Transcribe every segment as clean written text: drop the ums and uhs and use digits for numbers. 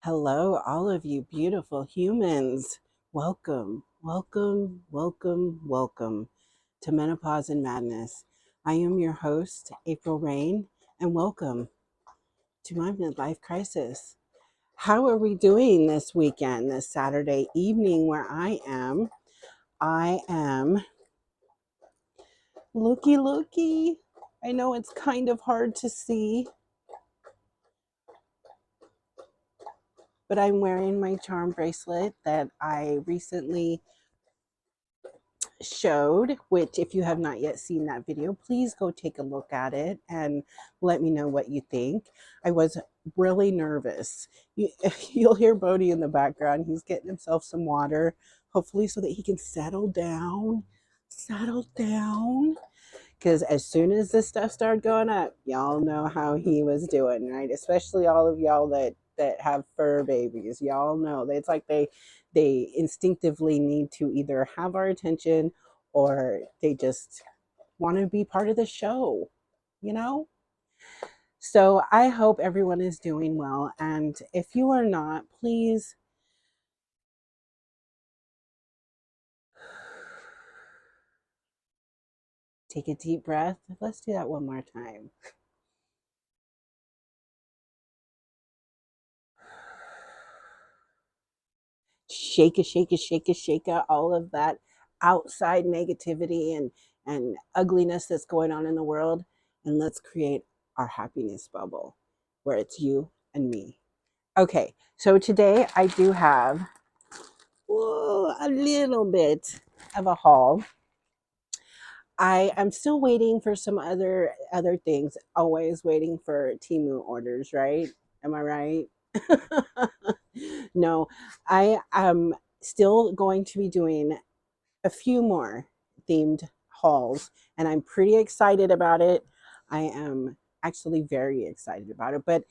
Hello, all of you beautiful humans. Welcome, welcome, welcome, welcome to Menopause and Madness. I am your host, April Rain, and welcome to my midlife crisis. How are we doing this weekend, this Saturday evening where I am? I am looky. I know it's kind of hard to see, but I'm wearing my charm bracelet that I recently showed, which if you have not yet seen that video, please go take a look at it and let me know what you think. I was really nervous. You'll hear Bodhi in the background. He's getting himself some water, hopefully so that he can settle down. Because as soon as this stuff started going up, y'all know how he was doing, right? Especially all of y'all that have fur babies. Y'all know that it's like they instinctively need to either have our attention or they just want to be part of the show, you know? So I hope everyone is doing well. And if you are not, please take a deep breath. Let's do that one more time. Shake it, all of that outside negativity and ugliness that's going on in the world, and let's create our happiness bubble where it's you and me. Okay, so today I do have a little bit of a haul. I am still waiting for some other things, always waiting for TEMU orders, right? Am I right? No, I am still going to be doing a few more themed hauls, and I'm pretty excited about it. I am actually very excited about it, but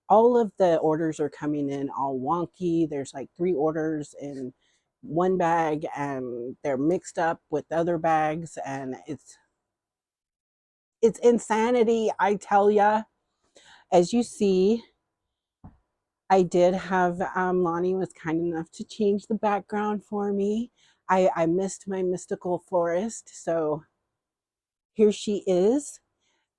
all of the orders are coming in all wonky. There's like 3 orders in one bag, and they're mixed up with other bags, and it's insanity, I tell ya. As you see, I did have Lonnie was kind enough to change the background for me. I missed my mystical florist, so here she is.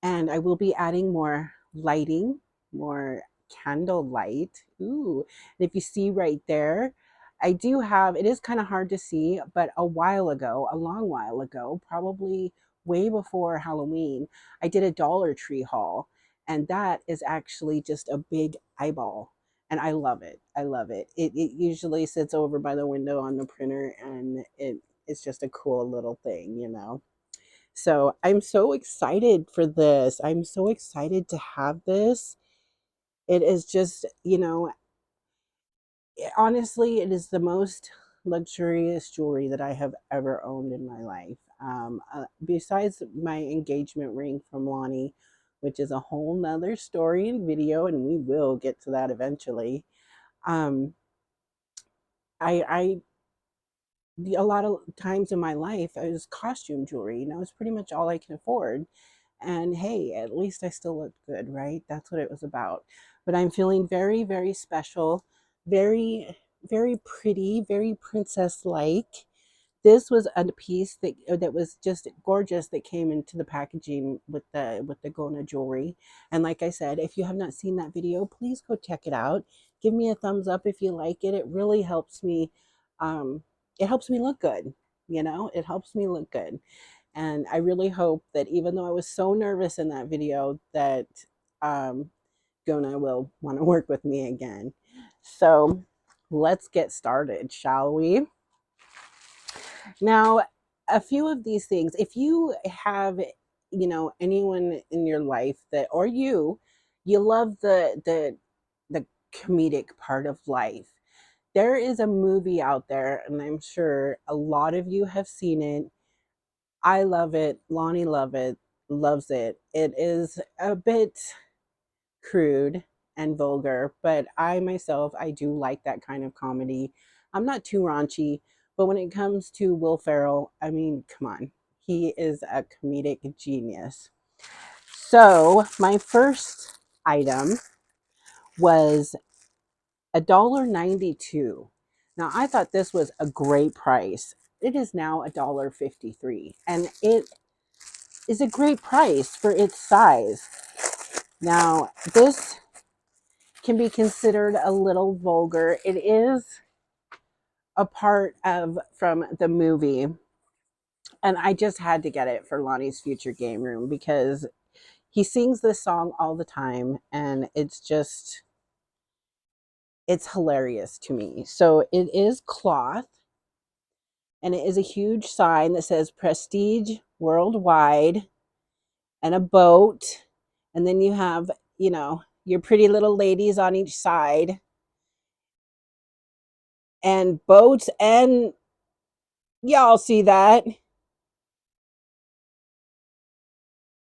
And I will be adding more lighting, more candle light. Ooh, and if you see right there, I do have, it is kind of hard to see, but a while ago, a long while ago, probably way before Halloween, I did a Dollar Tree haul. And that is actually just a big eyeball. And I love it. I love it. It usually sits over by the window on the printer, and it's just a cool little thing, you know? So I'm so excited for this. I'm so excited to have this. It is just, honestly, it is the most luxurious jewelry that I have ever owned in my life. Besides my engagement ring from Lonnie, which is a whole nother story and video, and we will get to that eventually. Um, I a lot of times in my life, it was costume jewelry. It's pretty much all I can afford. And hey, at least I still look good, right? That's what it was about. But I'm feeling very, very special, very, very pretty, very princess like. This was a piece that was just gorgeous that came into the packaging with the Gona jewelry. And like I said, if you have not seen that video, please go check it out. Give me a thumbs up if you like it. It really helps me. Um, it helps me look good. It helps me look good. And I really hope that even though I was so nervous in that video, that um, Gona will want to work with me again. So let's get started, shall we? Now, a few of these things, if you have, anyone in your life that, or you love the comedic part of life. There is a movie out there, and I'm sure a lot of you have seen it. I love it. Lonnie loves it. It is a bit crude and vulgar, but I myself, I do like that kind of comedy. I'm not too raunchy, but when it comes to Will Ferrell, I mean, come on. He is a comedic genius. So, my first item was $1.92. Now I thought this was a great price. It is now $1.53, and it is a great price for its size. Now this can be considered a little vulgar. It is a part of from the movie, and I just had to get it for Lonnie's future game room because he sings this song all the time, and it's hilarious to me. So it is cloth, and it is a huge sign that says Prestige Worldwide, and a boat, and then you have, your pretty little ladies on each side, and boats, and y'all see that.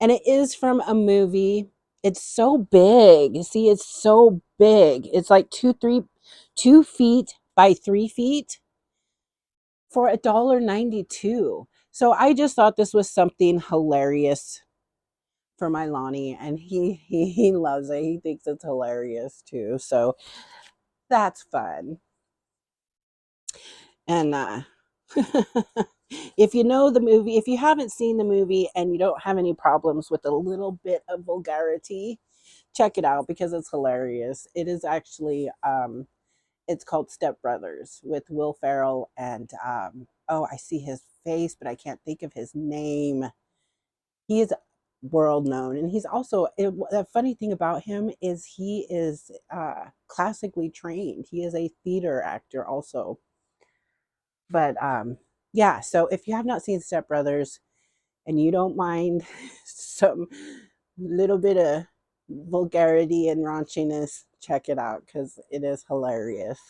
And it is from a movie. It's so big. See, it's so big. It's like 2 feet by 3 feet for $1.92. So I just thought this was something hilarious for my Lonnie, and he loves it. He thinks it's hilarious too. So that's fun. And if you know the movie, if you haven't seen the movie and you don't have any problems with a little bit of vulgarity, check it out because it's hilarious. It is actually it's called Step Brothers with Will Ferrell and oh, I see his face, but I can't think of his name. He is world known, and he's also the funny thing about him is he is classically trained. He is a theater actor also. But yeah, so if you have not seen Step Brothers and you don't mind some little bit of vulgarity and raunchiness, check it out because it is hilarious.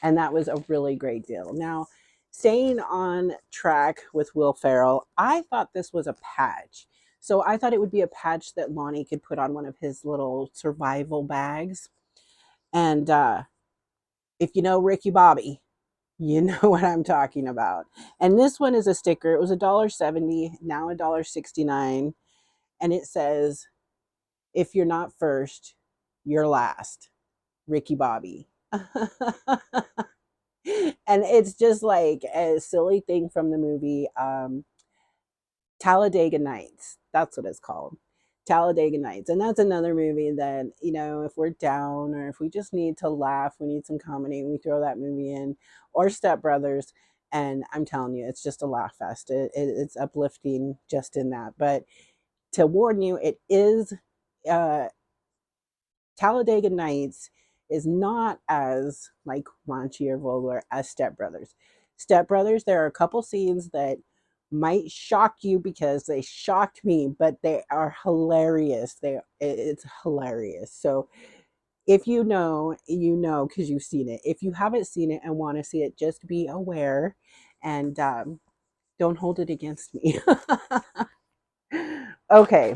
And that was a really great deal. Now, staying on track with Will Ferrell, I thought this was a patch. So I thought it would be a patch that Lonnie could put on one of his little survival bags. And if you know Ricky Bobby, you know what I'm talking about. And this one is a sticker. It was $1.70, now $1.69. And it says, if you're not first, you're last. Ricky Bobby. And it's just like a silly thing from the movie Talladega Nights. That's what it's called. Talladega Nights. And that's another movie that, if we're down or if we just need to laugh, we need some comedy, we throw that movie in, or Step Brothers. And I'm telling you, it's just a laugh fest. It's uplifting just in that. But to warn you, it is uh, Talladega Nights is not as like raunchy or vulgar as Step Brothers. Step Brothers, there are a couple scenes that might shock you because they shocked me, but they are hilarious. It's hilarious. So if you know, you know because you've seen it. If you haven't seen it and want to see it, just be aware and don't hold it against me. Okay.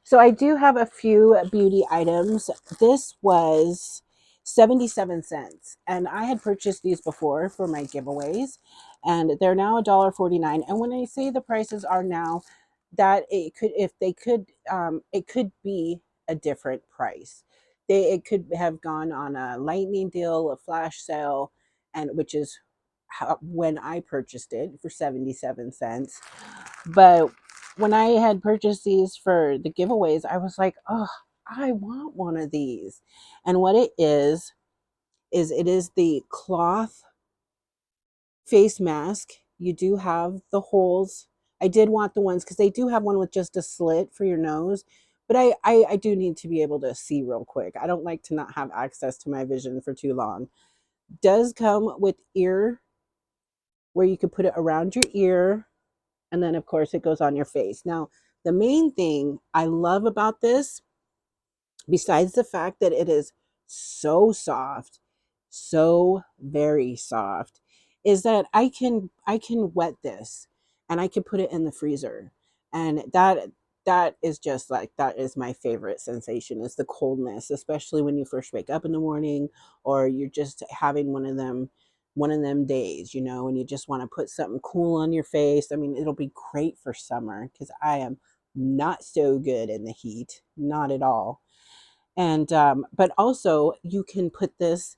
So I do have a few beauty items. This was 77 cents. And I had purchased these before for my giveaways. And they're now $1.49. And when I say the prices are now, that it could be a different price. It could have gone on a lightning deal, a flash sale, and which is when I purchased it for 77 cents. But when I had purchased these for the giveaways, I was like, oh, I want one of these. And what it is it is the cloth face mask. You do have the holes. I did want the ones because they do have one with just a slit for your nose. But I do need to be able to see real quick. I don't like to not have access to my vision for too long. Does come with ear where you could put it around your ear, and then of course it goes on your face. Now, the main thing I love about this, besides the fact that it is so soft, so very soft, is that I can wet this and I can put it in the freezer. And that is just like, that is my favorite sensation, is the coldness, especially when you first wake up in the morning, or you're just having one of them days, and you just want to put something cool on your face. I mean, it'll be great for summer because I am not so good in the heat, not at all. And but also you can put this,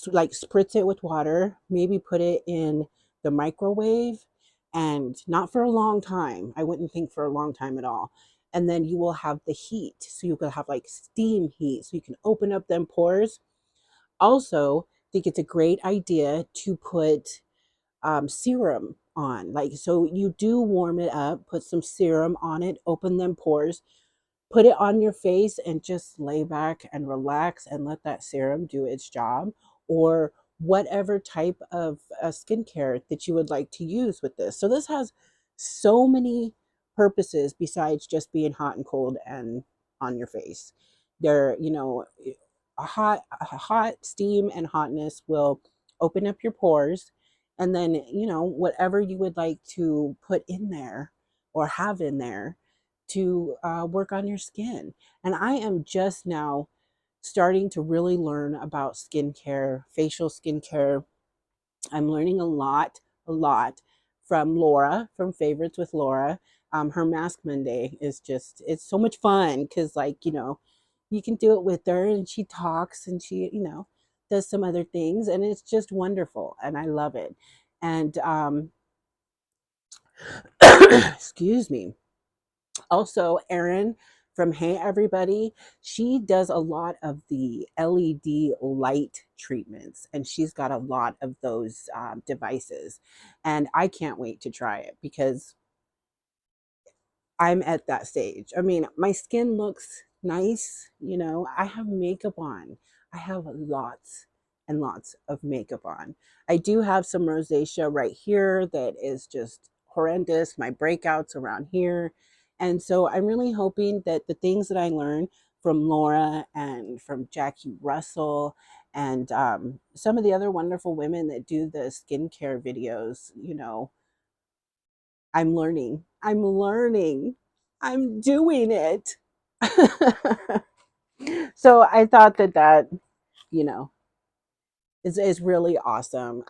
like spritz it with water, maybe put it in the microwave, and not for a long time. I wouldn't think for a long time at all. And then you will have the heat, so you could have like steam heat, so you can open up them pores. Also, I think it's a great idea to put serum on, like, so you do warm it up, put some serum on it, open them pores, put it on your face, and just lay back and relax and let that serum do its job, or whatever type of skincare that you would like to use with this. So this has so many purposes besides just being hot and cold and on your face. There, a hot steam and hotness will open up your pores, and then whatever you would like to put in there or have in there to work on your skin. And I am just now starting to really learn about skincare, facial skincare. I'm learning a lot from Laura, from Favorites with Laura. Her Mask Monday is just, it's so much fun because, like, you can do it with her, and she talks, and she, does some other things, and it's just wonderful. And I love it. And, excuse me. Also, Erin from Hey Everybody, she does a lot of the LED light treatments, and she's got a lot of those devices. And I can't wait to try it because I'm at that stage. I mean, my skin looks nice, I have makeup on. I have lots and lots of makeup on. I do have some rosacea right here that is just horrendous, my breakouts around here. And so I'm really hoping that the things that I learned from Laura and from Jackie Russell and some of the other wonderful women that do the skincare videos, I'm doing it. So I thought that you know is really awesome.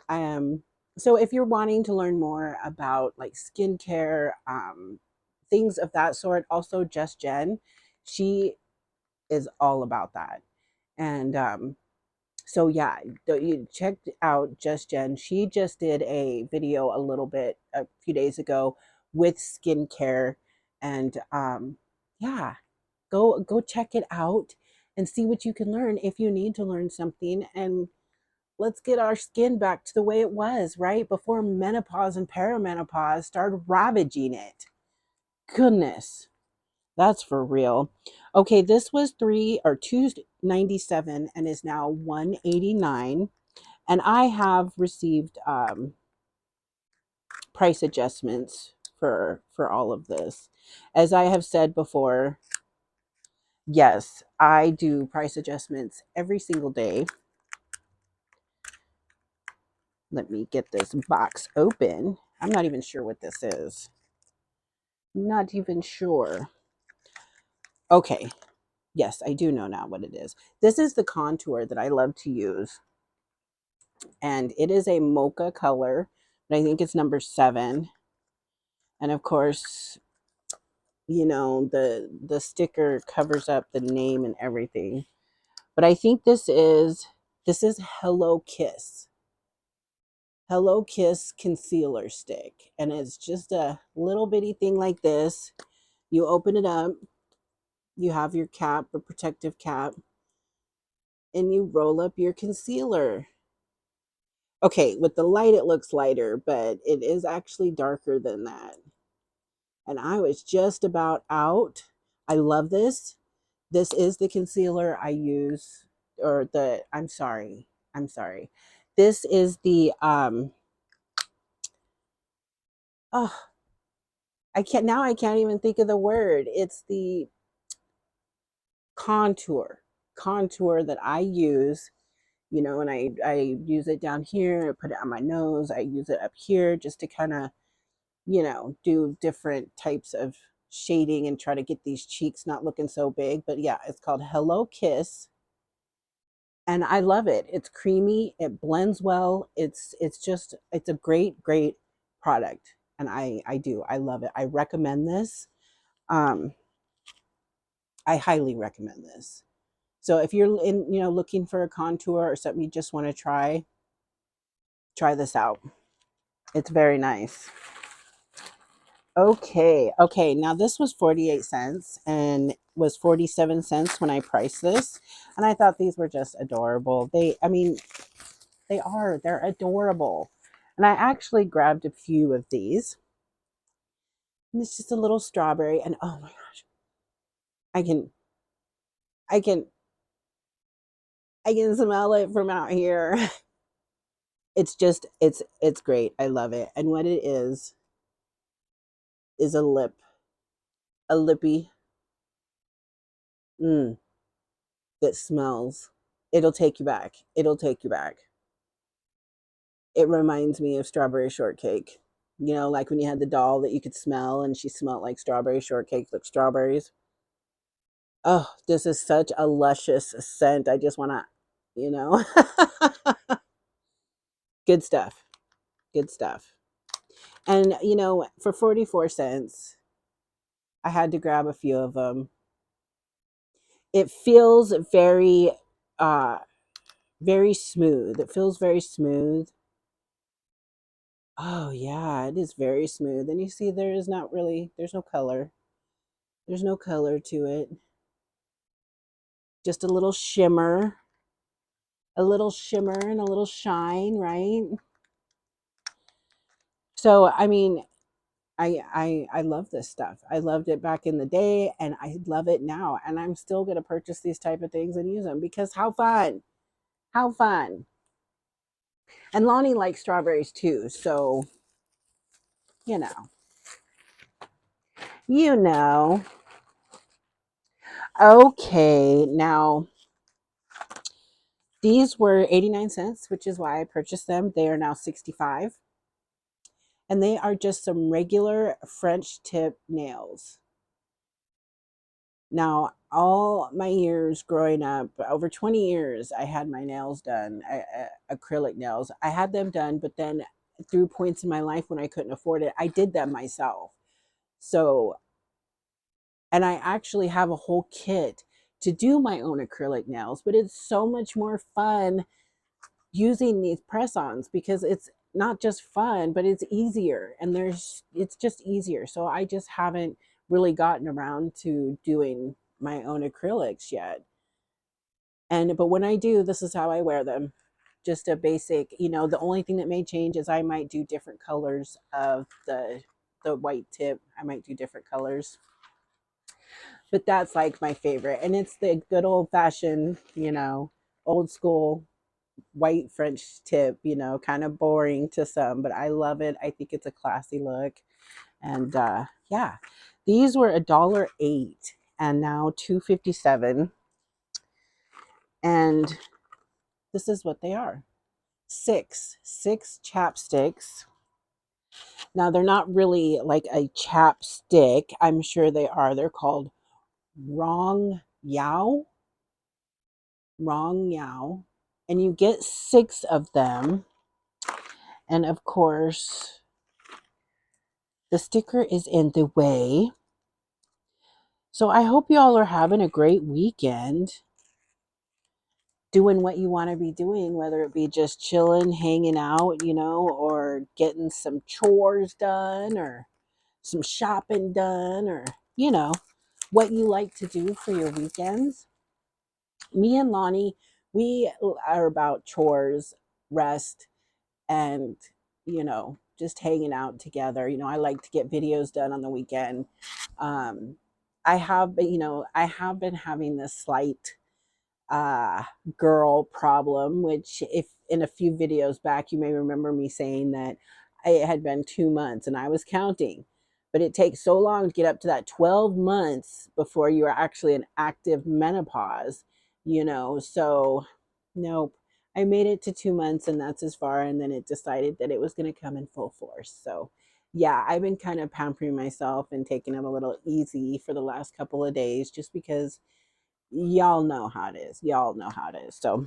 So if you're wanting to learn more about like skincare, things of that sort, also Just Jen, she is all about that. And so yeah, you checked out Just Jen. She just did a video a few days ago with skincare, and yeah, go check it out and see what you can learn if you need to learn something. And let's get our skin back to the way it was, right before menopause and perimenopause started ravaging it. Goodness, that's for real. Okay, this was 297 and is now 189. And I have received price adjustments for all of this. As I have said before, yes, I do price adjustments every single day. Let me get this box open. I'm not even sure what this is. Not even sure. Okay. Yes, I do know now what it is. This is the contour that I love to use. And it is a mocha color, but I think it's number 7. And of course, the sticker covers up the name and everything. But I think this is Hello Kiss concealer stick, and it's just a little bitty thing like this. You open it up, you have your cap, a protective cap, and you roll up your concealer. Okay, with the light it looks lighter, but it is actually darker than that. And I was just about out. I love this. This is the concealer I use, or the I'm sorry. I'm sorry. This is the oh, I can't even think of the word. It's the contour. Contour that I use, and I use it down here, I put it on my nose, I use it up here just to kind of, do different types of shading and try to get these cheeks not looking so big. But yeah, it's called Hello Kiss, and I love it. It's creamy, it blends well. It's a great product, and I love it. I recommend this. Um I highly recommend this. So if you're in, looking for a contour or something you just want to try this out. It's very nice. Okay, now this was 48 cents and was 47 cents when I priced this, and I thought these were just adorable. They're adorable. And I actually grabbed a few of these. And it's just a little strawberry, and oh my gosh, I can I can I can smell it from out here. It's great. I love it. And what it is a lippy mm, that smells. It'll take you back. It'll take you back. It reminds me of strawberry shortcake. Like when you had the doll that you could smell and she smelled like strawberry shortcake, like strawberries. Oh, this is such a luscious scent. I just want to, you know, good stuff. Good stuff. And, for 44 cents, I had to grab a few of them. It feels uh, very smooth. It feels very smooth. Oh, yeah, it is very smooth. And you see, there's no color. There's no color to it. Just a little shimmer and a little shine, right? So, I love this stuff. I loved it back in the day and I love it now. And I'm still going to purchase these type of things and use them because how fun. How fun. And Lonnie likes strawberries too. So, you know. You know. Okay, now these were 89 cents, which is why I purchased them. They are now 65. And they are just some regular French tip nails. Now, all my years growing up, over 20 years, I had my nails done, acrylic nails. I had them done, but then through points in my life when I couldn't afford it, I did them myself. So, and I actually have a whole kit to do my own acrylic nails, but it's so much more fun using these press-ons because it's not just fun, but it's easier and it's just easier. So I just haven't really gotten around to doing my own acrylics yet. But when I do, this is how I wear them. Just a basic, the only thing that may change is I might do different colors of the white tip. I might do different colors. But that's like my favorite. And it's the good old fashioned, old school white French tip, kind of boring to some, but I love it. I think it's a classy look. And yeah, these were $1.08 and now $2.57. And this is what they are. Six chapsticks. Now they're not really like a chapstick. I'm sure they are. They're called Wrong Yao. Wrong Yao. And you get 6 of them. And of course, the sticker is in the way. So I hope y'all are having a great weekend. Doing what you want to be doing, whether it be just chilling, hanging out, or getting some chores done or some shopping done or, what you like to do for your weekends. Me and Lonnie, we are about chores, rest, and just hanging out together. I like to get videos done on the weekend. um I have been having this slight uh girl problem, which if in a few videos back you may remember me saying that it had been 2 months and I was counting, but it takes so long to get up to that 12 months before you're actually in active menopause, so nope. I made it to 2 months and that's as far, and then it decided that it was going to come in full force. So yeah, I've been kind of pampering myself and taking it a little easy for the last couple of days just because y'all know how it is. Y'all know how it is. So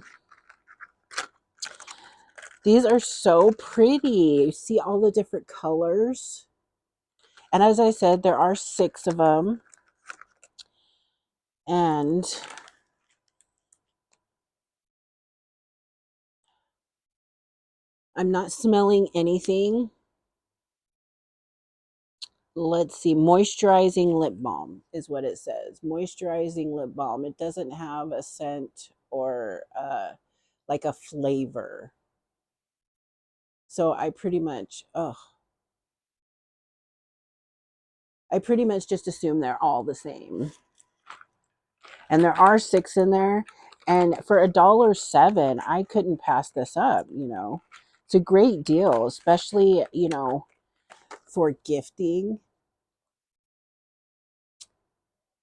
these are so pretty. You see all the different colors. And as I said, there are 6 of them. And I'm not smelling anything. Let's see, moisturizing lip balm is what it says. Moisturizing lip balm. It doesn't have a scent or like a flavor. So I pretty much just assume they're all the same. And there are 6 in there. And for $1.07, I couldn't pass this up, you know. It's a great deal, especially, you know, for gifting.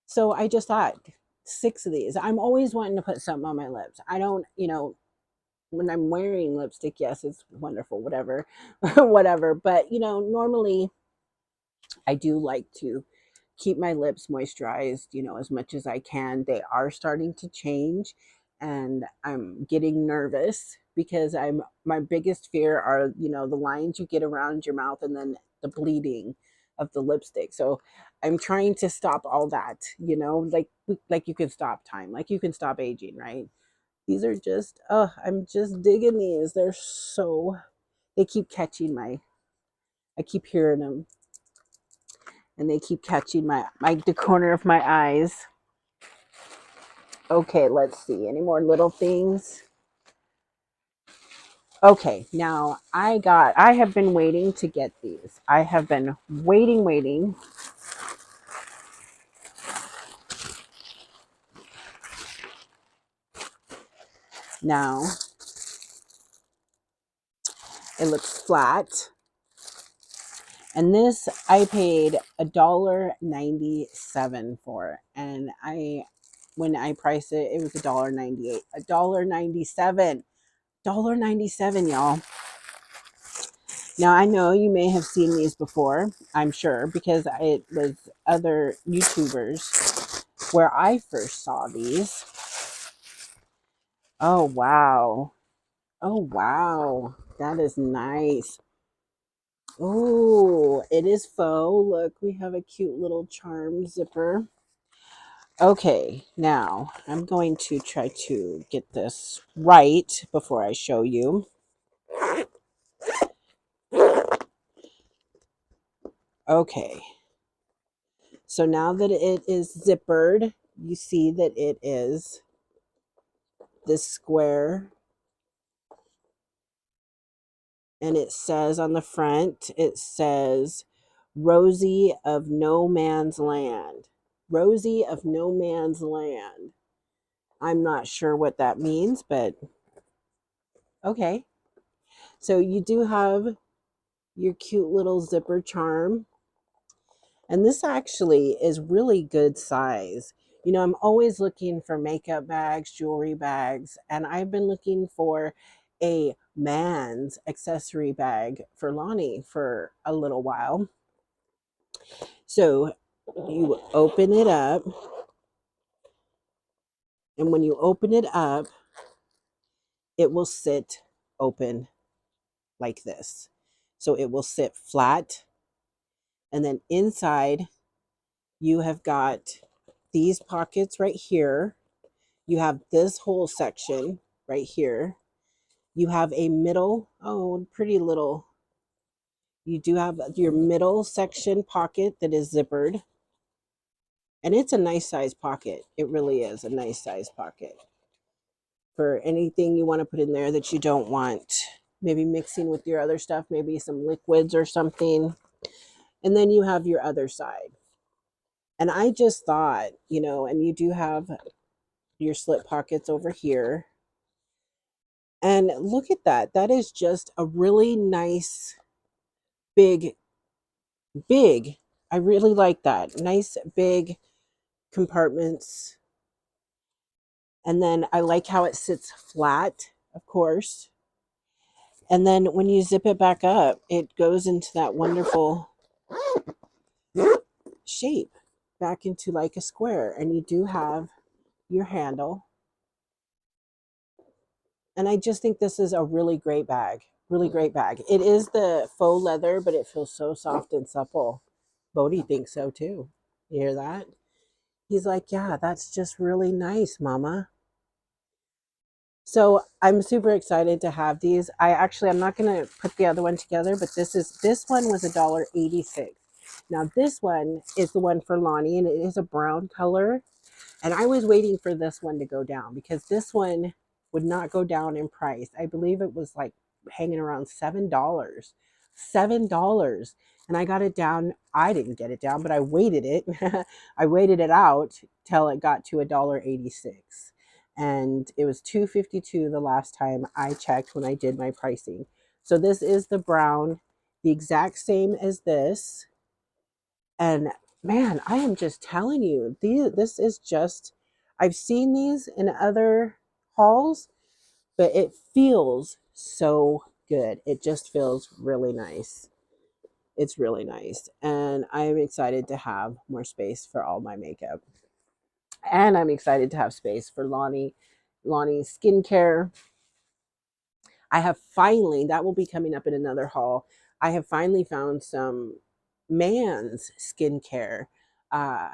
So I just thought 6 of these. I'm always wanting to put something on my lips. I don't, you know, when I'm wearing lipstick, yes, it's wonderful, whatever, whatever. But, you know, normally I do like to keep my lips moisturized, you know, as much as I can. They are starting to change and I'm getting nervous because my biggest fear are, you know, the lines you get around your mouth and then the bleeding of the lipstick. So I'm trying to stop all that, you know, like you can stop time, like you can stop aging, right? These are just I'm just digging these. They keep catching I keep hearing them and they keep catching the corner of my eyes. Okay, let's see. Any more little things? Okay, now I have been waiting to get these. I have been waiting. Now it looks flat. And this I paid $1.97 for. And when I priced it, it was $1.98. $1.97. $1.97, y'all. Now I know you may have seen these before, I'm sure, because it was other YouTubers where I first saw these. Oh wow. Oh wow. That is nice. Oh, it is faux. Look, we have a cute little charm zipper. Okay, now I'm going to try to get this right before I show you. Okay, so now that it is zippered, you see that it is this square, and it says on the front, it says Rosie of No Man's Land. Rosie of No Man's Land. I'm not sure what that means, but okay. So you do have your cute little zipper charm. And this actually is really good size. You know, I'm always looking for makeup bags, jewelry bags, and I've been looking for a man's accessory bag for Lonnie for a little while. So you open it up, and when you open it up, it will sit open like this. So it will sit flat, and then inside, you have got these pockets right here. You have this whole section right here. You have a middle, oh, pretty little. You do have your middle section pocket that is zippered. And it's a nice size pocket. It really is a nice size pocket for anything you want to put in there that you don't want. Maybe mixing with your other stuff, maybe some liquids or something. And then you have your other side. And I just thought, you know, and you do have your slip pockets over here. And look at that. That is just a really nice, big, big. I really like that. Nice, big compartments. And then I like how it sits flat, of course. And then when you zip it back up, it goes into that wonderful shape back into like a square. And you do have your handle. And I just think this is a really great bag. Really great bag. It is the faux leather, but it feels so soft and supple. Bodhi thinks so too. You hear that? He's like, yeah, that's just really nice, Mama. So I'm super excited to have these. I'm not gonna put the other one together, but this one was $1.86. Now this one is the one for Lonnie, and it is a brown color. And I was waiting for this one to go down because this one would not go down in price. I believe it was like hanging around $7. $7. And I got it down. I didn't get it down, but I waited it. I waited it out till it got to $1.86. And it was $2.52 the last time I checked when I did my pricing. So this is the brown, the exact same as this. And man, I am just telling you, this is just, I've seen these in other hauls, but it feels so good. It just feels really nice. It's really nice. And I'm excited to have more space for all my makeup. And I'm excited to have space for Lonnie's skincare. I have finally, that will be coming up in another haul. I have finally found some man's skincare uh,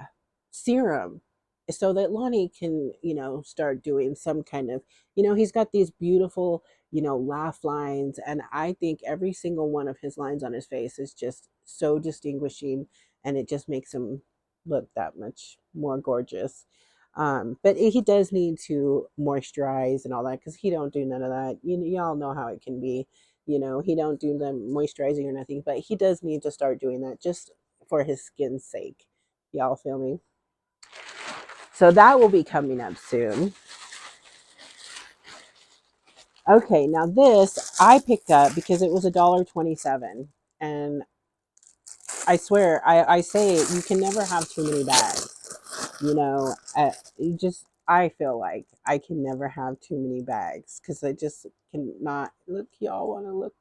serum so that Lonnie can, start doing some kind of, he's got these beautiful, laugh lines. And I think every single one of his lines on his face is just so distinguishing, and it just makes him look that much more gorgeous. But he does need to moisturize and all that because he don't do none of that. Y'all know how it can be. He don't do the moisturizing or nothing, but he does need to start doing that just for his skin's sake. Y'all feel me? So that will be coming up soon. Okay, now this I picked up because it was $1.27, and I swear I say it, you can never have too many bags. I feel like I can never have too many bags because I just cannot look. Y'all want to look?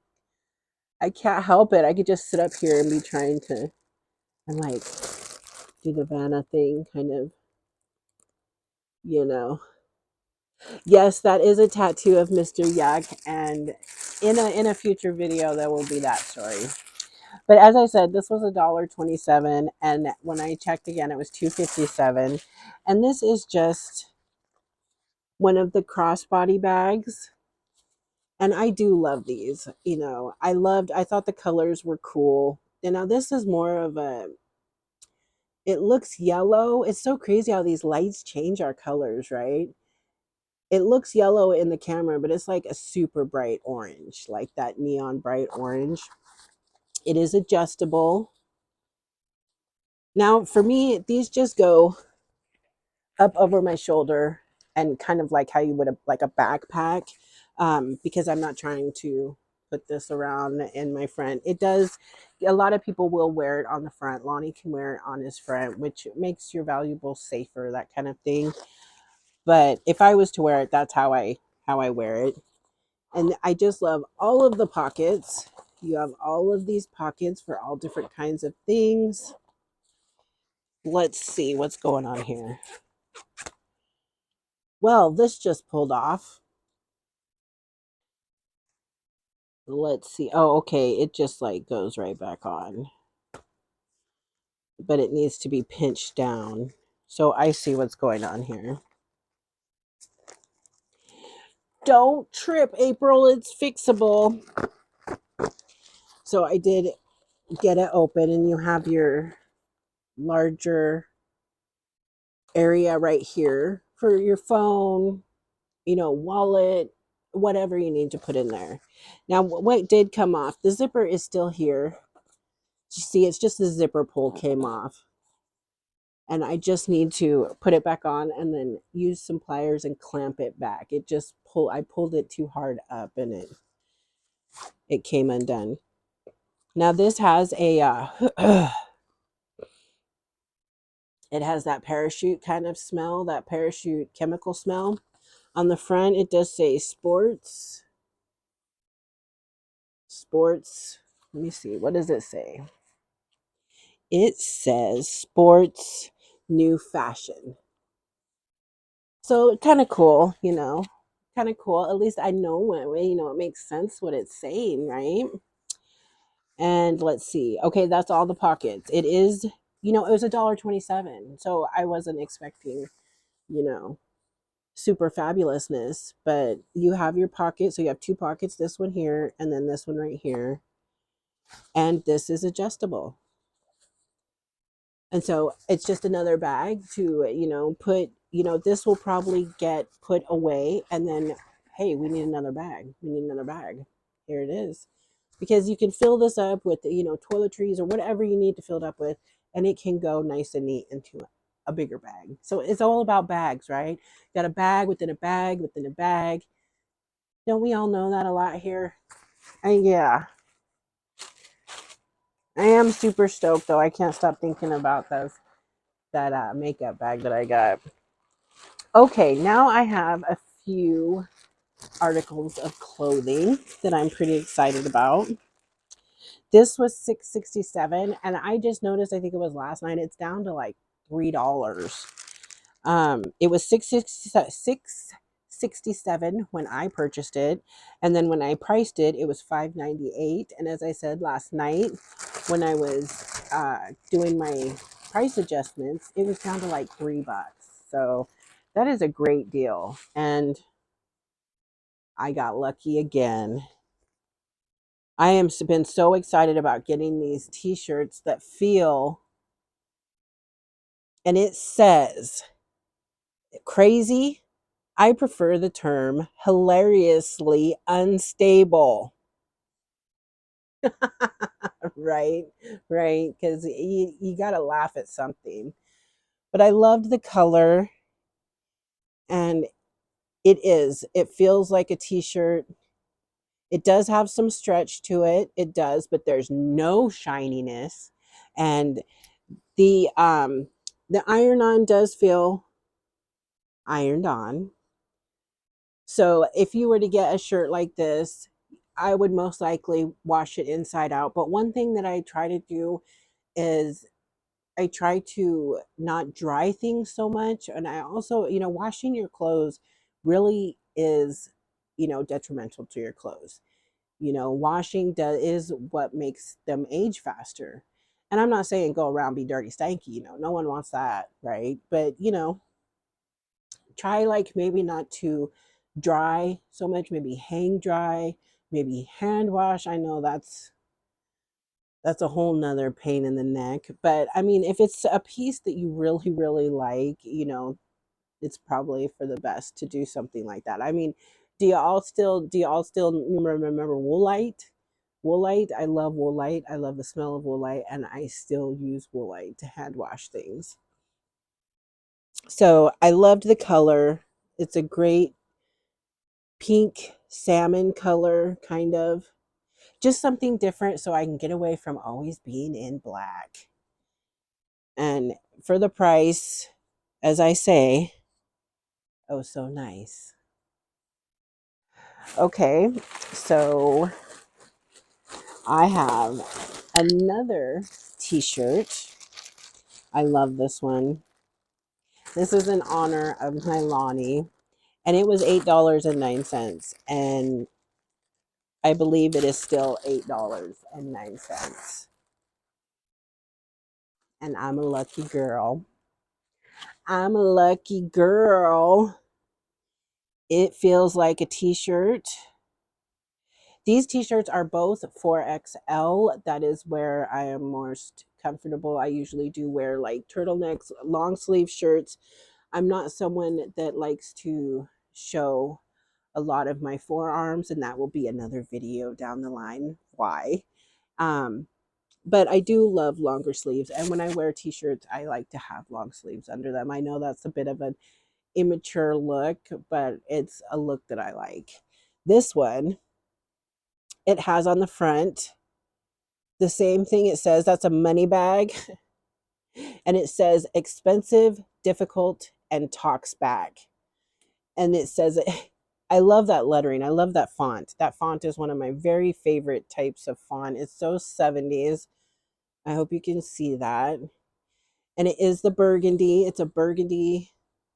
I can't help it. I could just sit up here and be trying to and like do the Vanna thing, kind of, you know. Yes, that is a tattoo of Mr. Yuck, and in a future video there will be that story. But as I said, this was $1.27, and when I checked again, it was $2.57, and this is just one of the crossbody bags. And I do love these. I thought the colors were cool. And now this is more of it looks yellow. It's so crazy how these lights change our colors, right? It looks yellow in the camera, but it's like a super bright orange, like that neon bright orange. It is adjustable. Now, for me, these just go up over my shoulder and kind of like how you would like a backpack, because I'm not trying to put this around in my front. It does, a lot of people will wear it on the front. Lonnie can wear it on his front, which makes your valuables safer, that kind of thing. But if I was to wear it, that's how I wear it. And I just love all of the pockets. You have all of these pockets for all different kinds of things. Let's see what's going on here. Well, this just pulled off. Let's see. Oh, okay. It just like goes right back on. But it needs to be pinched down. So I see what's going on here. Don't trip, April. It's fixable. So I did get it open, and you have your larger area right here for your phone, wallet, whatever you need to put in there. Now, what did come off, the zipper is still here. You see, it's just the zipper pull came off. And I just need to put it back on and then use some pliers and clamp it back. I pulled it too hard up, and it came undone. Now this has it has that parachute kind of smell, that parachute chemical smell. On the front, it does say sports. Sports. Let me see. What does it say? It says sports new fashion. So kind of cool, kind of cool. At least I know it makes sense what it's saying, right? And let's see. Okay, that's all the pockets. It is, it was $1.27. So I wasn't expecting, you know, super fabulousness. But you have your pocket, so you have two pockets, this one here and then this one right here, and this is adjustable. And so it's just another bag to, put, this will probably get put away, and then, hey, we need another bag. We need another bag. Here it is. Because you can fill this up with, toiletries or whatever you need to fill it up with, and it can go nice and neat into a bigger bag. So it's all about bags, right? Got a bag within a bag within a bag. Don't we all know that a lot here? And yeah, I am super stoked though. I can't stop thinking about that makeup bag that I got. Okay, now I have a few articles of clothing that I'm pretty excited about. This was $6.67, and I just noticed, I think it was last night, it's down to like $3. It was $6.67 when I purchased it, and then when I priced it, it was $5.98. And as I said last night, when I was doing my price adjustments, it was down to like $3. So that is a great deal, and I got lucky again. I am been so excited about getting these t-shirts that feel, and it says crazy. I prefer the term hilariously unstable. Right, right, because you got to laugh at something. But I loved the color, and it feels like a t-shirt. It does have some stretch to it. It does, but there's no shininess. And the iron on does feel ironed on. So if you were to get a shirt like this, I would most likely wash it inside out. But one thing that I try to do is I try to not dry things so much. And I also, washing your clothes really is, detrimental to your clothes. Washing is what makes them age faster. And I'm not saying go around be dirty stanky, no one wants that, right? But try like maybe not to dry so much, maybe hang dry, maybe hand wash. I know that's a whole nother pain in the neck. But I mean, if it's a piece that you really, really like, it's probably for the best to do something like that. I mean, do y'all still remember Woolite? Woolite, I love Woolite. I love the smell of Woolite, and I still use Woolite to hand wash things. So I loved the color. It's a great pink salmon color, kind of. Just something different so I can get away from always being in black. And for the price, as I say, oh, so nice. Okay, so I have another t shirt. I love this one. This is in honor of my Lonnie, and it was $8.09. And I believe it is still $8.09. And I'm a lucky girl. I'm a lucky girl. It feels like a t shirt. These t shirts are both 4XL. That is where I am most comfortable. I usually do wear like turtlenecks, long sleeve shirts. I'm not someone that likes to show a lot of my forearms, and that will be another video down the line why. Um, but I do love longer sleeves, and when I wear t-shirts, I like to have long sleeves under them. I know that's a bit of an immature look, but it's a look that I like. This one, it has on the front the same thing. It says that's a money bag, and it says expensive, difficult, and talks back. And it says I love that lettering. I love that font. That font is one of my very favorite types of font. It's so 70s. I hope you can see that. And it is the burgundy. It's a burgundy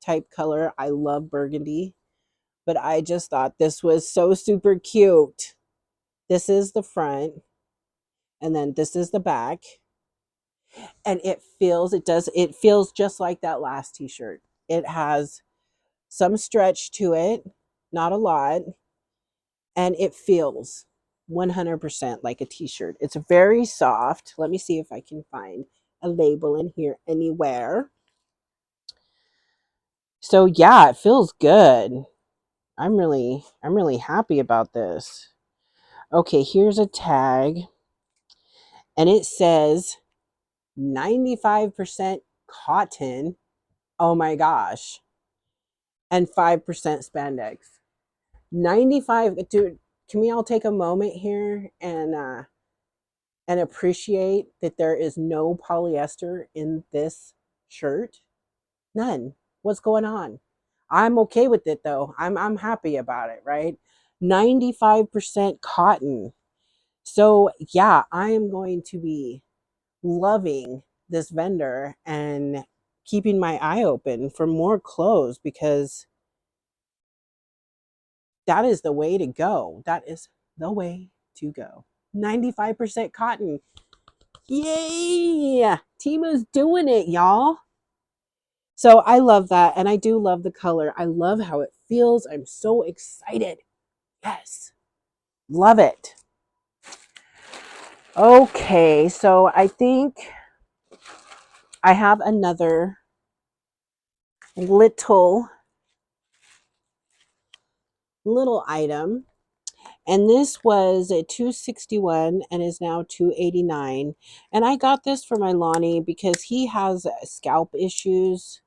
type color. I love burgundy, but I just thought this was so super cute. This is the front, and then this is the back. And it feels just like that last t-shirt. It has some stretch to it, not a lot, and it feels 100% like a t-shirt. It's very soft. Let me see if I can find a label in here anywhere. So yeah, it feels good. I'm really happy about this. Okay, here's a tag and it says 95% cotton. Oh my gosh. And 5% spandex. 95, dude, can we all take a moment here and appreciate that there is no polyester in this shirt? None. What's going on? I'm okay with it though. I'm happy about it, right? 95% cotton. So, yeah, I am going to be loving this vendor and keeping my eye open for more clothes because that is the way to go. That is the way to go. 95% cotton. Yay! TEMU's doing it, y'all. So I love that. And I do love the color. I love how it feels. I'm so excited. Yes. Love it. Okay. So I think I have another little item. And this was a 261 and is now 289. And I got this for my Lonnie because he has scalp issues.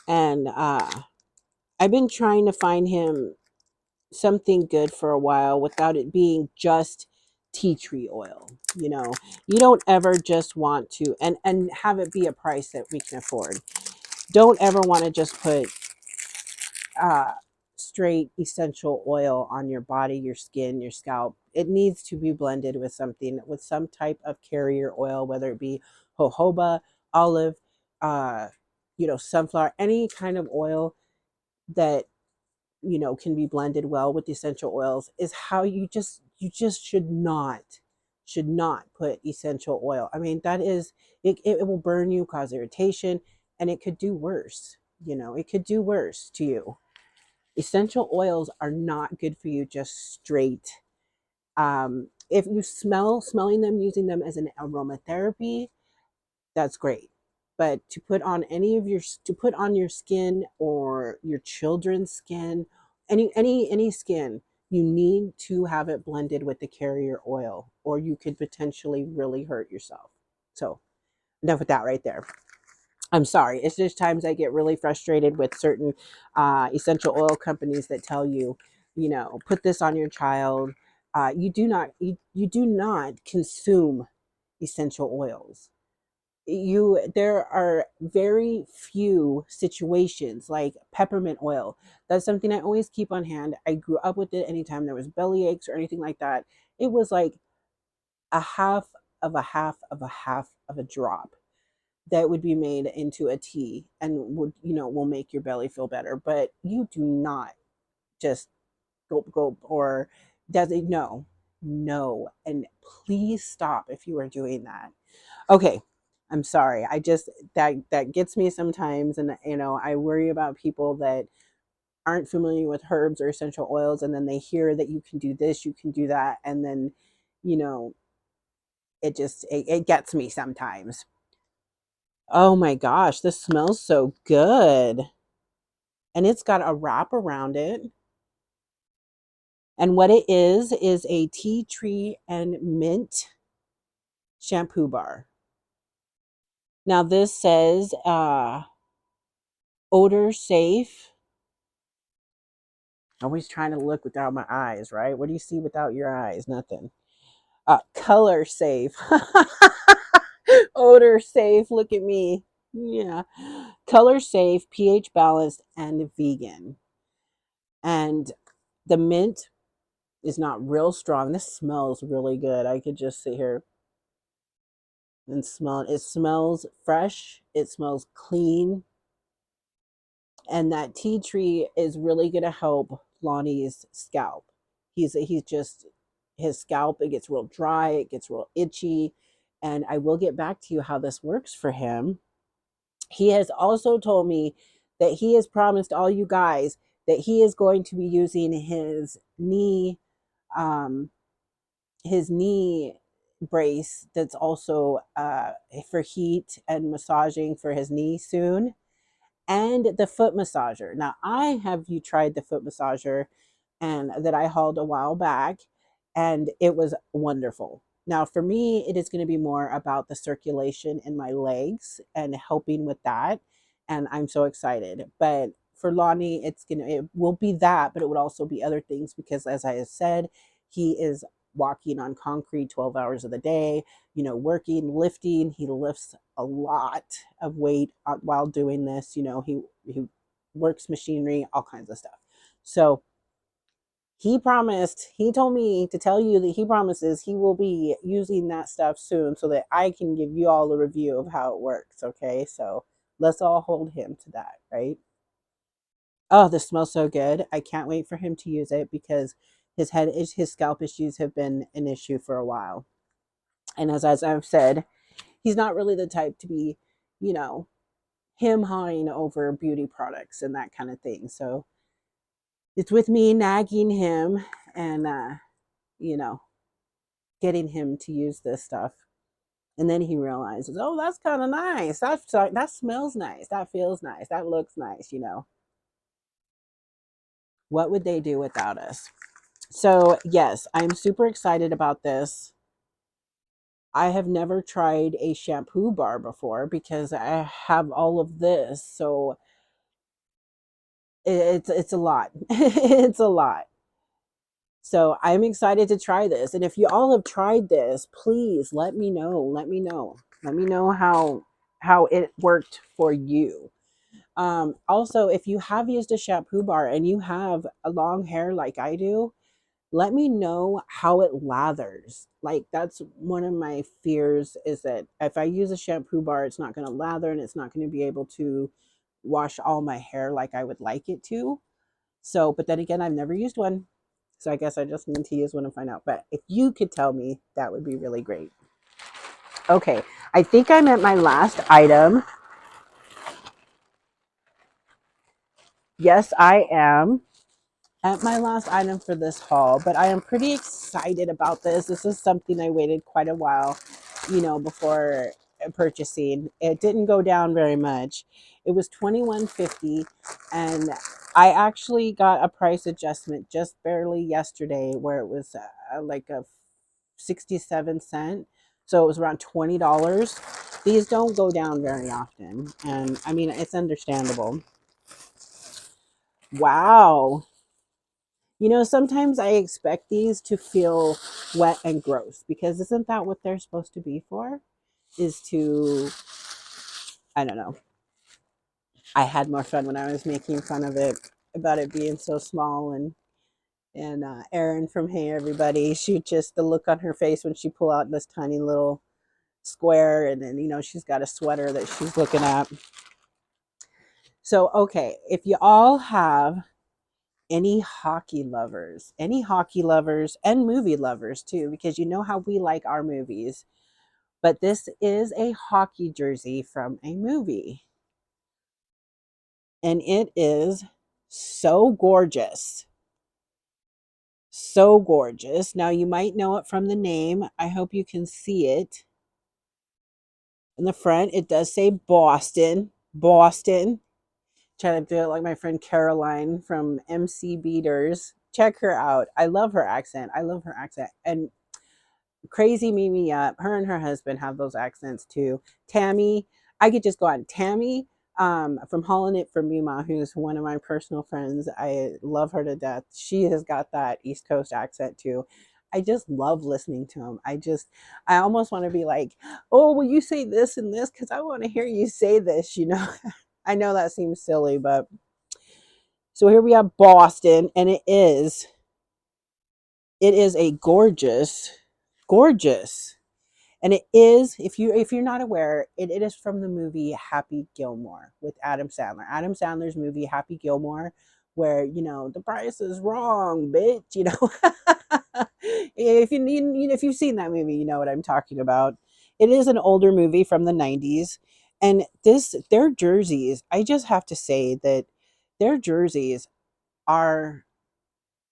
And I've been trying to find him something good for a while without it being just tea tree oil. You don't ever just want to and have it be a price that we can afford. Don't ever want to just put uh straight essential oil on your body, your skin, your scalp. It needs to be blended with something, with some type of carrier oil, whether it be jojoba, olive, uh sunflower, any kind of oil that can be blended well with essential oils. Is how you just should not put essential oil. I mean, that is it will burn you, cause irritation, and it could do worse. It could do worse to you. Essential oils are not good for you just straight. If you smelling them, using them as an aromatherapy, that's great. But to put on your skin or your children's skin, any skin, you need to have it blended with the carrier oil, or you could potentially really hurt yourself. So enough with that right there. I'm sorry. It's just times I get really frustrated with certain essential oil companies that tell you, put this on your child. You do not consume essential oils. There are very few situations like peppermint oil. That's something I always keep on hand. I grew up with it. Anytime there was belly aches or anything like that, it was like a half of a half of a half of a drop that would be made into a tea and will make your belly feel better. But you do not just gulp gulp, or does it? No, and please stop if you are doing that. Okay, I'm sorry. I just that gets me sometimes, and I worry about people that aren't familiar with herbs or essential oils, and then they hear that you can do this, you can do that, and then you know it gets me sometimes. Oh my gosh, this smells so good. And it's got a wrap around it. And what it is a tea tree and mint shampoo bar. Now this says odor safe. Always trying to look without my eyes, right? What do you see without your eyes? Nothing. Color safe. Odor safe. Look at me. Yeah. Color safe, pH balanced, and vegan. And the mint is not real strong. This smells really good. I could just sit here and smell it. It smells fresh. It smells clean. And that tea tree is really going to help Lonnie's scalp. He's just, his scalp, it gets real dry, it gets real itchy. And I will get back to you how this works for him. He has also told me that he has promised all you guys that he is going to be using um, his knee brace that's also for heat and massaging for his knee soon, and the foot massager. Now, I have you tried the foot massager and that I hauled a while back, and it was wonderful. Now, for me, it is going to be more about the circulation in my legs and helping with that, and I'm so excited. But for Lonnie, it will be that, but it would also be other things because, as I have said, he is walking on concrete 12 hours of the day, working, lifting. He lifts a lot of weight while doing this. He works machinery, all kinds of stuff. So he told me to tell you that he promises he will be using that stuff soon so that I can give you all a review of how it works. Okay. So let's all hold him to that, right? Oh, this smells so good. I can't wait for him to use it because his scalp issues have been an issue for a while. And as I've said, he's not really the type to be, you know, him hawing over beauty products and that kind of thing. So it's with me nagging him and, you know, getting him to use this stuff. And then he realizes, oh, that's kind of nice. That smells nice. That feels nice. That looks nice. What would they do without us? So, yes, I'm super excited about this. I have never tried a shampoo bar before because I have all of this. So, it's a lot. It's a lot. So I'm excited to try this. And if you all have tried this, please let me know. Let me know. Let me know how it worked for you. Also, if you have used a shampoo bar and you have a long hair like I do, let me know how it lathers. Like that's one of my fears is that if I use a shampoo bar, it's not going to lather and it's not going to be able to wash all my hair like I would like it to. So, but then again, I've never used one. So I guess I just need to use one and find out. But if you could tell me, that would be really great. Okay, I think I'm at my last item. Yes, I am at my last item for this haul, but I am pretty excited about this. This is something I waited quite a while, before purchasing. It didn't go down very much. It was $21.50, and I actually got a price adjustment just barely yesterday where it was like a 67 cent. So it was around $20. These don't go down very often, and I mean it's understandable. Wow. Sometimes I expect these to feel wet and gross because isn't that what they're supposed to be for? Is to, I don't know. I had more fun when I was making fun of it about it being so small and Erin from Hey Everybody, she just the look on her face when she pull out this tiny little square and then she's got a sweater that she's looking at. So okay, if you all have any hockey lovers and movie lovers too, because you know how we like our movies. But this is a hockey jersey from a movie. And it is so gorgeous. So gorgeous. Now you might know it from the name. I hope you can see it. In the front, it does say Boston. Boston. Trying to do it like my friend Caroline from MC Beaters. Check her out. I love her accent. I love her accent. And Crazy Mimi Up, her and her husband have those accents too. Tammy, I could just go on. Tammy from Hauling It for Mima, who's one of my personal friends. I love her to death. She has got that East Coast accent too. I just love listening to them. I almost want to be like, oh, will you say this and this? Because I want to hear you say this. I know that seems silly, but so here we have Boston, and it is a gorgeous. And it is, if you're not aware, it is from the movie Happy Gilmore with Adam Sandler. Adam Sandler's movie Happy Gilmore, where the price is wrong, bitch. If you've seen that movie, you know what I'm talking about. It is an older movie from the 90s, And their jerseys, I just have to say that their jerseys are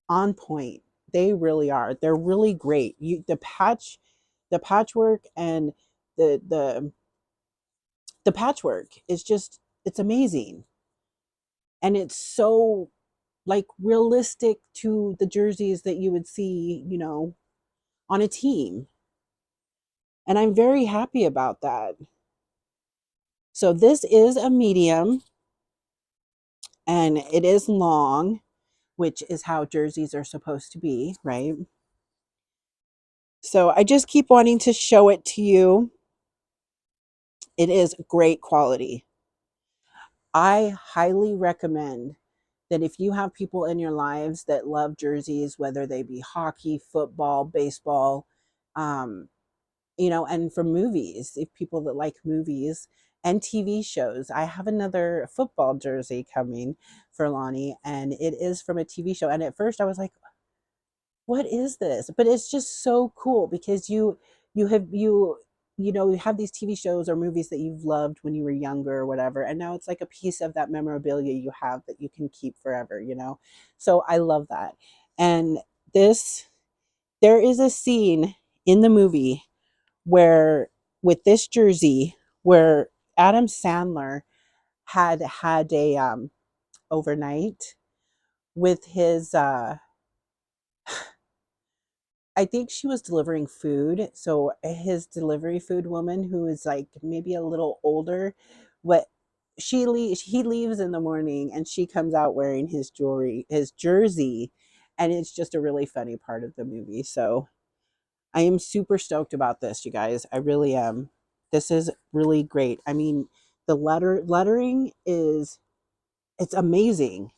on point. They really are. They're really great. The patchwork and the the the patchwork is just, it's amazing. And it's so like realistic to the jerseys that you would see, on a team. And I'm very happy about that. So this is a medium and it is long, which is how jerseys are supposed to be, right? So I just keep wanting to show it to you. It is great quality. I highly recommend that if you have people in your lives that love jerseys, whether they be hockey, football, baseball, um, and for movies, if people that like movies and TV shows, I have another football jersey coming for Lonnie, and it is from a TV show. And at first I was like, what is this? But it's just so cool because you have you have these TV shows or movies that you've loved when you were younger or whatever, and now it's like a piece of that memorabilia you have that you can keep forever. So I love that. And this there is a scene in the movie where with this jersey where Adam Sandler had a overnight with his I think she was delivering food. So his delivery food woman, who is like maybe a little older, what he leaves in the morning and she comes out wearing his jersey, and it's just a really funny part of the movie. So I am super stoked about this, you guys. I really am. This is really great. I mean, the lettering is it's amazing.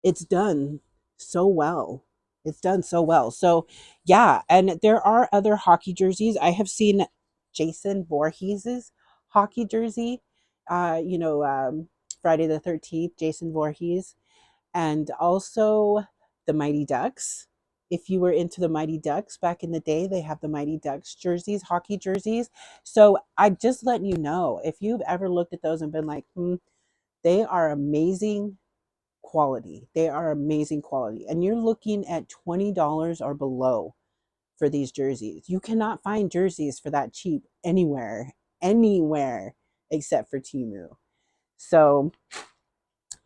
It's done so well. It's done so well. So, yeah, and there are other hockey jerseys. I have seen Jason Voorhees's hockey jersey. Uh, you know, um, Friday the 13th, Jason Voorhees, and also the Mighty Ducks. If you were into the Mighty Ducks back in the day, they have the Mighty Ducks jerseys, hockey jerseys. So I just letting you know if you've ever looked at those and been like, they are amazing quality. They are amazing quality. And you're looking at $20 or below for these jerseys. You cannot find jerseys for that cheap anywhere except for TEMU. So,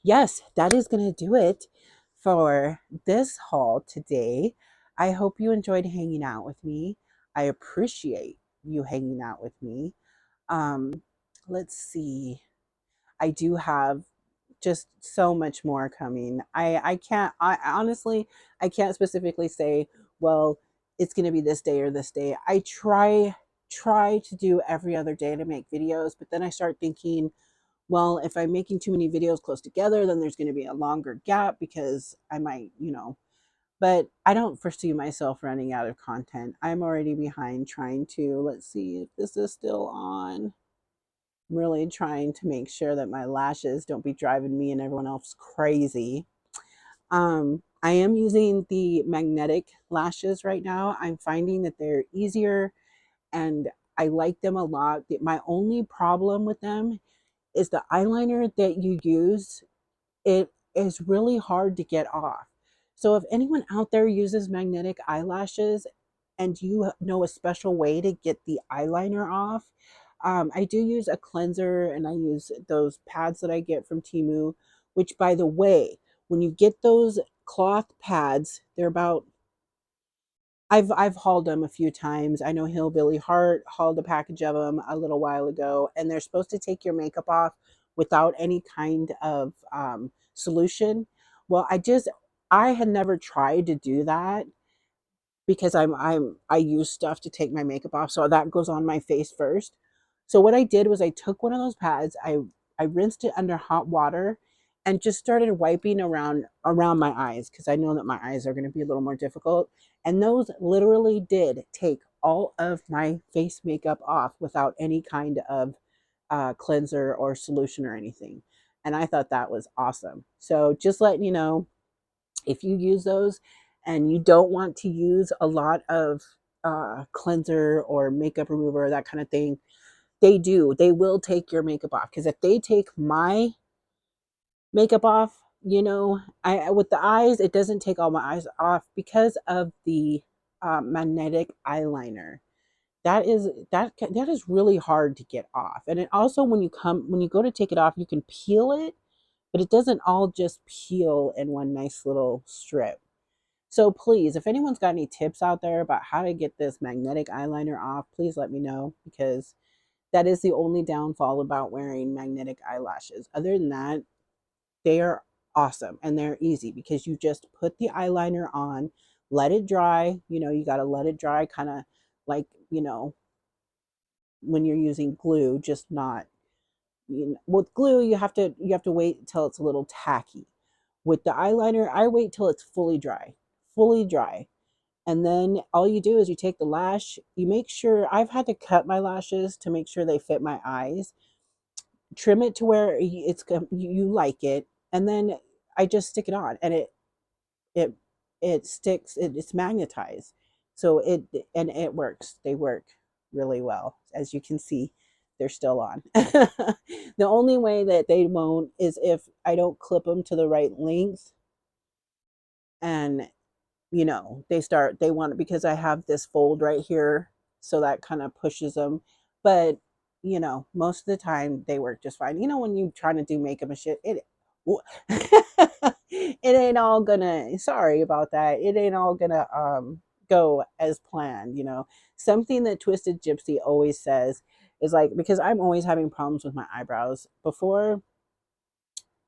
yes, that is going to do it for this haul today. I hope you enjoyed hanging out with me. I appreciate you hanging out with me. Um, let's see. I do have just so much more coming. I can't I honestly I can't specifically say, well, it's going to be this day or this day. I try to do every other day to make videos, but then I start thinking, well, if I'm making too many videos close together, then there's going to be a longer gap because I might. But I don't foresee myself running out of content. I'm already behind trying to, let's see if this is still on. I'm really trying to make sure that my lashes don't be driving me and everyone else crazy. I am using the magnetic lashes right now. I'm finding that they're easier and I like them a lot. My only problem with them is the eyeliner that you use, it is really hard to get off. So if anyone out there uses magnetic eyelashes and you know a special way to get the eyeliner off, I do use a cleanser and I use those pads that I get from Temu, which by the way, when you get those cloth pads, they're about I've hauled them a few times. I know Hillbilly Heart hauled a package of them a little while ago, and they're supposed to take your makeup off without any kind of solution. Well, I had never tried to do that because I use stuff to take my makeup off, so that goes on my face first. So what I did was I took one of those pads, I rinsed it under hot water and just started wiping around my eyes because I know that my eyes are going to be a little more difficult. And those literally did take all of my face makeup off without any kind of cleanser or solution or anything. And I thought that was awesome. So just letting you know, if you use those and you don't want to use a lot of cleanser or makeup remover, that kind of thing, They do. They will take your makeup off, because if they take my makeup off, I with the eyes, it doesn't take all my eyes off because of the magnetic eyeliner. That is really hard to get off. And it also, when you go to take it off, you can peel it, but it doesn't all just peel in one nice little strip. So please, if anyone's got any tips out there about how to get this magnetic eyeliner off, please let me know, because that is the only downfall about wearing magnetic eyelashes. Other than that, they are awesome and they're easy, because you just put the eyeliner on, let it dry. You got to let it dry, kind of like, when you're using glue, just not, with glue, you have to wait till it's a little tacky. With the eyeliner, I wait till it's fully dry. And then all you do is you take the lash, you make sure, I've had to cut my lashes to make sure they fit my eyes, trim it to where you like it, and then I just stick it on, and it it sticks, it's magnetized. So it works. They work really well. As you can see, they're still on. The only way that they won't is if I don't clip them to the right length, and they want it, because I have this fold right here, so that kind of pushes them. But most of the time they work just fine. When you trying to do makeup and shit, it ain't all gonna, sorry about that, it ain't all gonna go as planned. Something that Twisted Gypsy always says is, like, because I'm always having problems with my eyebrows. Before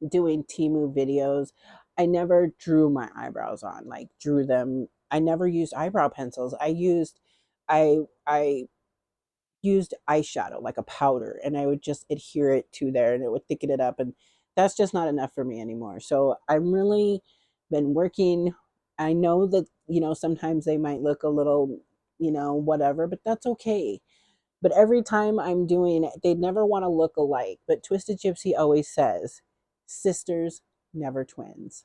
doing TEMU videos, I never drew my eyebrows on, like drew them. I never used eyebrow pencils. I used eyeshadow, like a powder, and I would just adhere it to there, and it would thicken it up, and that's just not enough for me anymore. So I'm really been working. I know that, sometimes they might look a little, whatever, but that's okay. But every time I'm doing it, they never want to look alike. But Twisted Gypsy always says, sisters, never twins.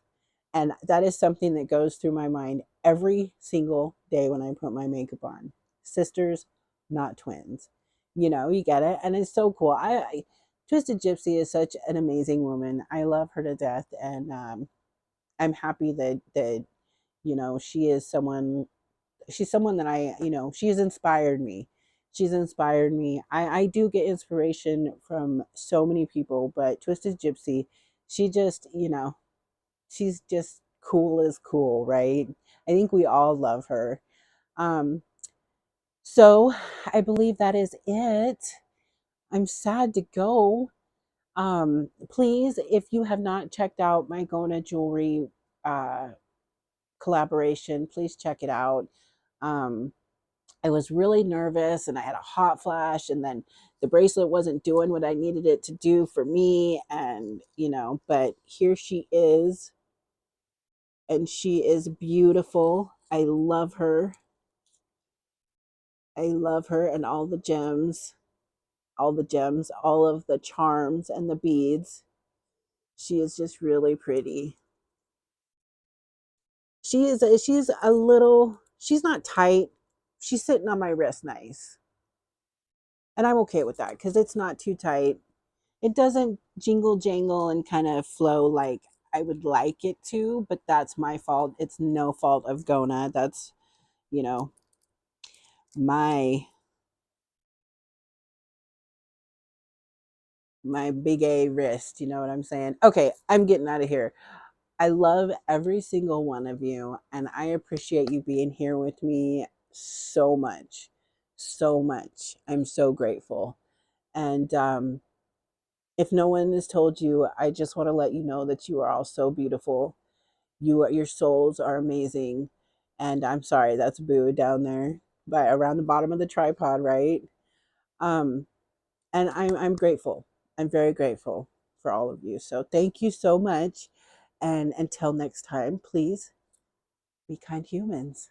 And that is something that goes through my mind every single day when I put my makeup on. Sisters, not twins. You get it. And it's so cool. Twisted Gypsy is such an amazing woman. I love her to death. And I'm happy that she is someone, she's someone that she's inspired me. She's inspired me. I do get inspiration from so many people, but Twisted Gypsy, she just, she's just cool as cool, right? I think we all love her. Um, so I believe that is it. I'm sad to go. Please, if you have not checked out my Gona jewelry uh, collaboration, please check it out. Um, I was really nervous and I had a hot flash, and then the bracelet wasn't doing what I needed it to do for me. And, but here she is, and she is beautiful. I love her. I love her, and all the gems, all of the charms and the beads. She is just really pretty. She's not tight. She's sitting on my wrist nice. And I'm okay with that, because it's not too tight. It doesn't jingle jangle and kind of flow like I would like it to, but that's my fault. It's no fault of Gona. That's, you know, my my big A wrist, you know what I'm saying? Okay, I'm getting out of here. I love every single one of you, and I appreciate you being here with me so much. So much. I'm so grateful. And if no one has told you, I just want to let you know that you are all so beautiful. Your souls are amazing. And I'm sorry, that's Boo down there, by around the bottom of the tripod, right? Um, and I'm grateful. I'm very grateful for all of you. So thank you so much. And until next time, please be kind humans.